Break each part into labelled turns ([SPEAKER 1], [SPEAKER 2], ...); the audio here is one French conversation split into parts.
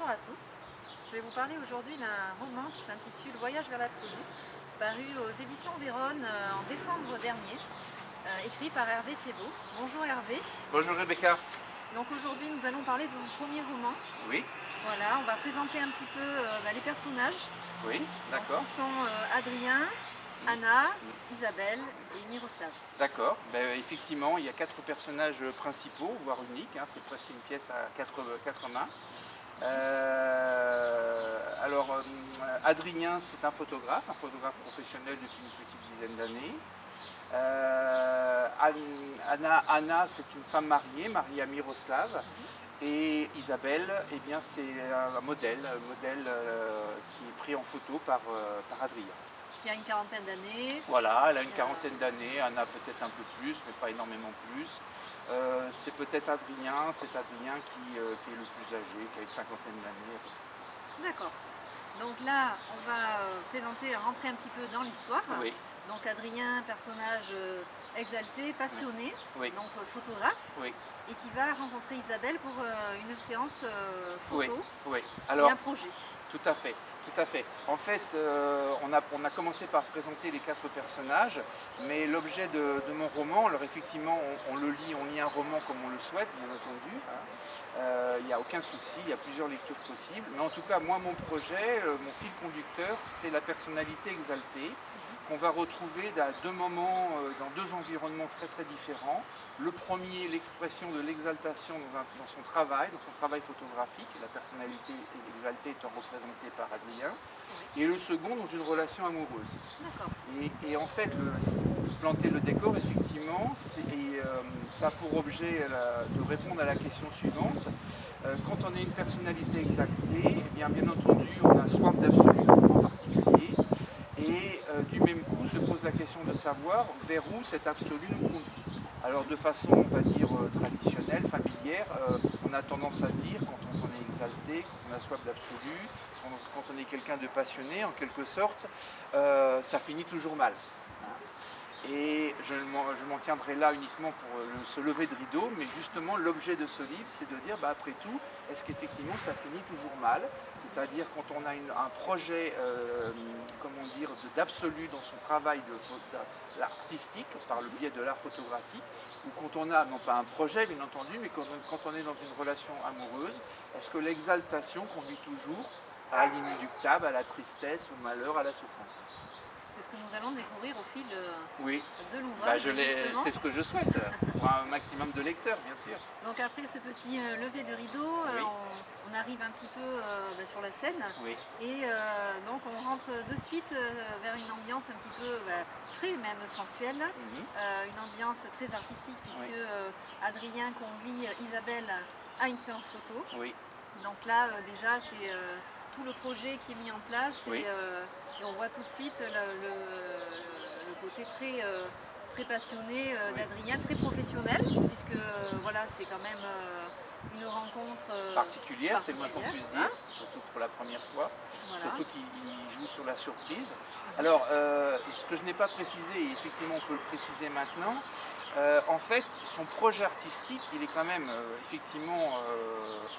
[SPEAKER 1] Bonjour à tous. Je vais vous parler aujourd'hui d'un roman qui s'intitule Voyage vers l'absolu, paru aux éditions Vérone en décembre dernier, écrit par Hervé Thiebaud. Bonjour Hervé.
[SPEAKER 2] Bonjour Rebecca.
[SPEAKER 1] Donc aujourd'hui nous allons parler de mon premier roman.
[SPEAKER 2] Oui,
[SPEAKER 1] Voilà, on va présenter un petit peu les personnages,
[SPEAKER 2] oui,
[SPEAKER 1] donc,
[SPEAKER 2] d'accord.
[SPEAKER 1] qui sont Adrien, Anna, Isabelle et Miroslav.
[SPEAKER 2] D'accord. Effectivement, il y a 4 personnages principaux, voire uniques. C'est presque une pièce à 4 mains. Adrien, c'est un photographe professionnel depuis une petite dizaine d'années. Anna, c'est une femme mariée à Miroslav. Et Isabelle, eh bien, c'est un modèle qui est pris en photo par Adrien.
[SPEAKER 1] Qui a une quarantaine d'années.
[SPEAKER 2] Voilà, elle a une quarantaine d'années, Anna peut-être un peu plus, mais pas énormément plus. C'est peut-être Adrien, qui est le plus âgé, qui a une cinquantaine d'années.
[SPEAKER 1] D'accord. Donc là, on va rentrer un petit peu dans l'histoire.
[SPEAKER 2] Oui.
[SPEAKER 1] Donc Adrien, personnage exalté, passionné,
[SPEAKER 2] Oui.
[SPEAKER 1] donc photographe,
[SPEAKER 2] Oui.
[SPEAKER 1] et qui va rencontrer Isabelle pour une séance photo
[SPEAKER 2] Oui.
[SPEAKER 1] Et
[SPEAKER 2] Alors,
[SPEAKER 1] un projet.
[SPEAKER 2] tout à fait. En fait, on a commencé par présenter les 4 personnages, mais l'objet de mon roman, alors effectivement, on lit un roman comme on le souhaite, bien entendu. Il n'y a aucun souci, il y a plusieurs lectures possibles. Mais en tout cas, moi, mon projet, mon fil conducteur, c'est la personnalité exaltée, qu'on va retrouver à 2 moments, dans 2 environnements très très différents. Le premier, l'expression de l'exaltation dans son travail photographique, la personnalité exaltée étant représentée par Adrien, et le second dans une relation amoureuse.
[SPEAKER 1] D'accord.
[SPEAKER 2] Et en fait, planter le décor, effectivement, ça a pour objet de répondre à la question suivante. Quand on est une personnalité exaltée, bien entendu, on a soif d'absolu en particulier, et du même coup se pose la question de savoir vers où cet absolu nous conduit. Alors de façon, on va dire, traditionnelle, familière, on a tendance à dire, quand on est exalté, quand on a soif d'absolu, quand on est quelqu'un de passionné, en quelque sorte, ça finit toujours mal. Et je m'en tiendrai là uniquement pour ce lever de rideau, mais justement l'objet de ce livre, c'est de dire, après tout, est-ce qu'effectivement ça finit toujours mal? C'est-à-dire quand on a un projet, d'absolu dans son travail artistique, par le biais de l'art photographique, ou quand on a, non pas un projet bien entendu, mais quand on est dans une relation amoureuse, est-ce que l'exaltation conduit toujours à l'inéluctable, à la tristesse, au malheur, à la souffrance?
[SPEAKER 1] C'est ce que nous allons découvrir au fil
[SPEAKER 2] Oui.
[SPEAKER 1] de l'ouvrage.
[SPEAKER 2] C'est ce que je souhaite, pour un maximum de lecteurs, bien sûr.
[SPEAKER 1] Donc après ce petit lever de rideau,
[SPEAKER 2] Oui.
[SPEAKER 1] on arrive un petit peu sur la scène.
[SPEAKER 2] Oui.
[SPEAKER 1] Et donc on rentre de suite vers une ambiance un petit peu très même sensuelle, une ambiance très artistique puisque Adrien convie Isabelle à une séance photo.
[SPEAKER 2] Oui.
[SPEAKER 1] Donc là déjà c'est tout le projet qui est mis en place
[SPEAKER 2] Oui.
[SPEAKER 1] et on voit tout de suite le côté très passionné d'Adrien, très professionnel puisque voilà, c'est quand même une rencontre
[SPEAKER 2] particulière, c'est le moins qu'on puisse dire, surtout pour la première fois,
[SPEAKER 1] voilà.
[SPEAKER 2] Surtout qu'il joue sur la surprise. Alors, ce que je n'ai pas précisé, et effectivement on peut le préciser maintenant, en fait, son projet artistique, il est quand même effectivement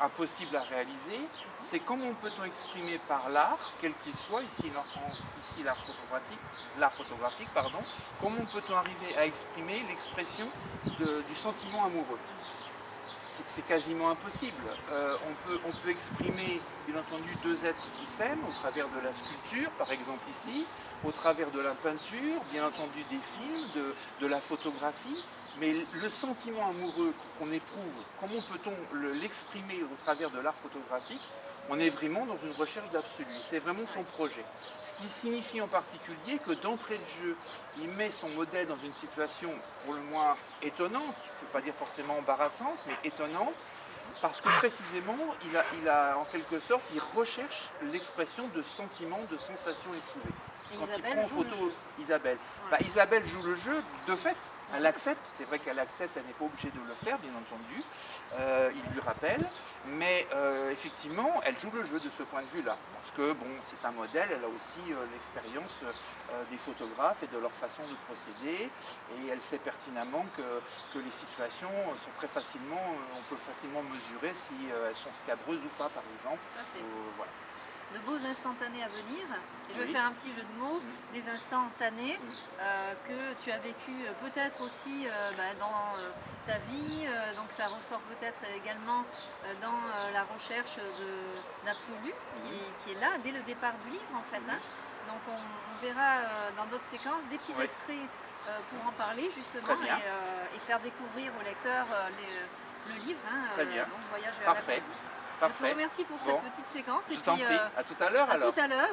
[SPEAKER 2] impossible à réaliser. C'est comment peut-on exprimer par l'art, quel qu'il soit, ici l'art photographique, comment peut-on arriver à exprimer l'expression du sentiment amoureux? C'est quasiment impossible. On peut exprimer, bien entendu, 2 êtres qui s'aiment au travers de la sculpture, par exemple ici, au travers de la peinture, bien entendu des films, de la photographie, mais le sentiment amoureux qu'on éprouve, comment peut-on l'exprimer au travers de l'art photographique? On est vraiment dans une recherche d'absolu, c'est vraiment son projet. Ce qui signifie en particulier que d'entrée de jeu, il met son modèle dans une situation pour le moins étonnante, je ne veux pas dire forcément embarrassante, mais étonnante, parce que précisément, il a en quelque sorte, il recherche l'expression de sentiments, de sensations éprouvées.
[SPEAKER 1] Et
[SPEAKER 2] quand il
[SPEAKER 1] Isabelle
[SPEAKER 2] prend en
[SPEAKER 1] joue le
[SPEAKER 2] photo
[SPEAKER 1] jeu.
[SPEAKER 2] Isabelle.
[SPEAKER 1] Ouais.
[SPEAKER 2] Bah, Isabelle joue le jeu, de fait, elle accepte, c'est vrai qu'elle accepte, elle n'est pas obligée de le faire, bien entendu, il lui rappelle, mais effectivement, elle joue le jeu de ce point de vue-là, parce que bon, c'est un modèle, elle a aussi l'expérience des photographes et de leur façon de procéder, et elle sait pertinemment que les situations sont très facilement, on peut facilement mesurer si elles sont scabreuses ou pas, par exemple.
[SPEAKER 1] Tout à fait.
[SPEAKER 2] Voilà.
[SPEAKER 1] De beaux instantanés à venir. Et je vais
[SPEAKER 2] Oui.
[SPEAKER 1] faire un petit jeu de mots, des instantanés
[SPEAKER 2] Mm.
[SPEAKER 1] que tu as vécu peut-être aussi dans ta vie. Donc ça ressort peut-être également dans la recherche d'absolu qui est là dès le départ du livre en fait. Hein. Donc on verra dans d'autres séquences des petits
[SPEAKER 2] Oui.
[SPEAKER 1] extraits pour en parler justement
[SPEAKER 2] Très bien.
[SPEAKER 1] et faire découvrir au lecteur le livre. Hein,
[SPEAKER 2] Très bien.
[SPEAKER 1] donc Voyage vers
[SPEAKER 2] Parfait.
[SPEAKER 1] l'absolu. Je te
[SPEAKER 2] Parfait.
[SPEAKER 1] remercie pour
[SPEAKER 2] Bon.
[SPEAKER 1] cette petite séquence.
[SPEAKER 2] Je
[SPEAKER 1] Et
[SPEAKER 2] t'en
[SPEAKER 1] puis,
[SPEAKER 2] prie. À tout à l'heure
[SPEAKER 1] à
[SPEAKER 2] alors.
[SPEAKER 1] tout à l'heure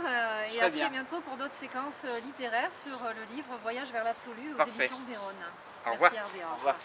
[SPEAKER 1] et
[SPEAKER 2] Très
[SPEAKER 1] à
[SPEAKER 2] bien.
[SPEAKER 1] très bientôt pour d'autres séquences littéraires sur le livre Voyage vers l'absolu aux
[SPEAKER 2] Parfait.
[SPEAKER 1] éditions Vérone.
[SPEAKER 2] Au revoir.
[SPEAKER 1] Merci Hervé.
[SPEAKER 2] Au revoir.